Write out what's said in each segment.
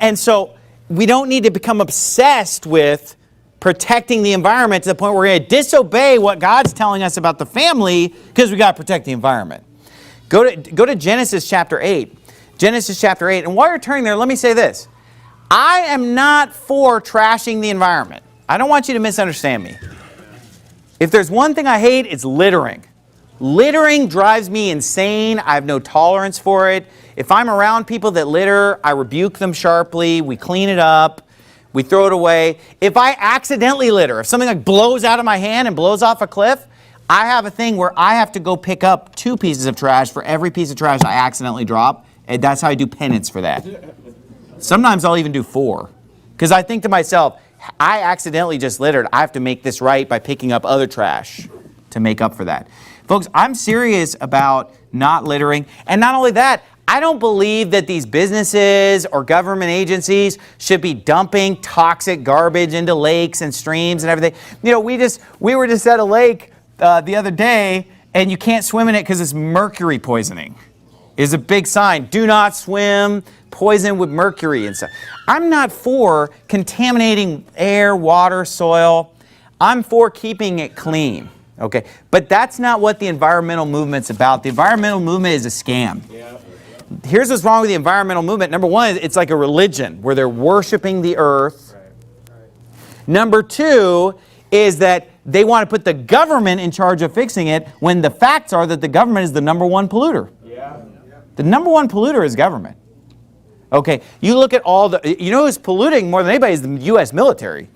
And so we don't need to become obsessed with protecting the environment to the point where we're going to disobey what God's telling us about the family because we got to protect the environment. Go to Genesis chapter 8. Genesis chapter 8. And while you're turning there, let me say this. I am not for trashing the environment. I don't want you to misunderstand me. If there's one thing I hate, it's littering. Littering drives me insane. I have no tolerance for it. If I'm around people that litter, I rebuke them sharply. We clean it up. We throw it away. If I accidentally litter, if something like blows out of my hand and blows off a cliff, I have a thing where I have to go pick up 2 pieces of trash for every piece of trash I accidentally drop. And that's how I do penance for that. Sometimes I'll even do 4. Because I think to myself, I accidentally just littered. I have to make this right by picking up other trash to make up for that. Folks, I'm serious about not littering. And not only that, I don't believe that these businesses or government agencies should be dumping toxic garbage into lakes and streams and everything. You know, we were just at a lake the other day, and you can't swim in it because it's mercury poisoning. It's a big sign. Do not swim, poison with mercury and stuff. I'm not for contaminating air, water, soil. I'm for keeping it clean. Okay, but that's not what the environmental movement's about. The environmental movement is a scam. Yeah. Here's what's wrong with the environmental movement. Number one, it's like a religion where they're worshiping the earth. Right. Number 2 is that they want to put the government in charge of fixing it when the facts are that the government is the number 1 polluter. Yeah. The number 1 polluter is government. Okay, you look at you know who's polluting more than anybody is the U.S. military.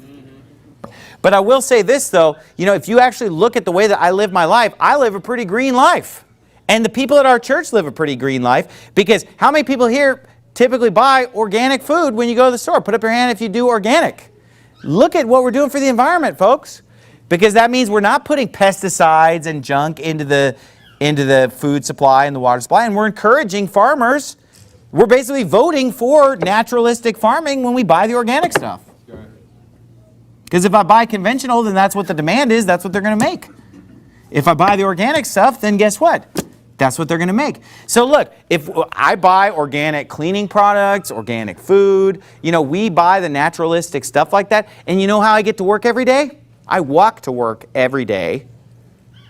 But I will say this though, you know, if you actually look at the way that I live my life, I live a pretty green life. And the people at our church live a pretty green life, because how many people here typically buy organic food when you go to the store? Put up your hand if you do organic. Look at what we're doing for the environment, folks. Because that means we're not putting pesticides and junk into the food supply and the water supply, and we're encouraging farmers. We're basically voting for naturalistic farming when we buy the organic stuff. Because if I buy conventional, then that's what the demand is. That's what they're going to make. If I buy the organic stuff, then guess what? That's what they're going to make. So look, if I buy organic cleaning products, organic food, you know, we buy the naturalistic stuff like that. And you know how I get to work every day? I walk to work every day.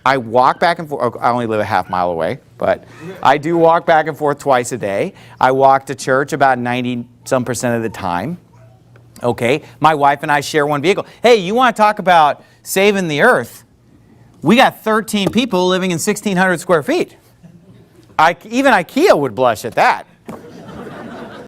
I walk back and forth. I only live a half mile away, but I do walk back and forth twice a day. I walk to church about 90-some% of the time. Okay, my wife and I share one vehicle. Hey, you want to talk about saving the earth? We got 13 people living in 1,600 square feet. Even IKEA would blush at that.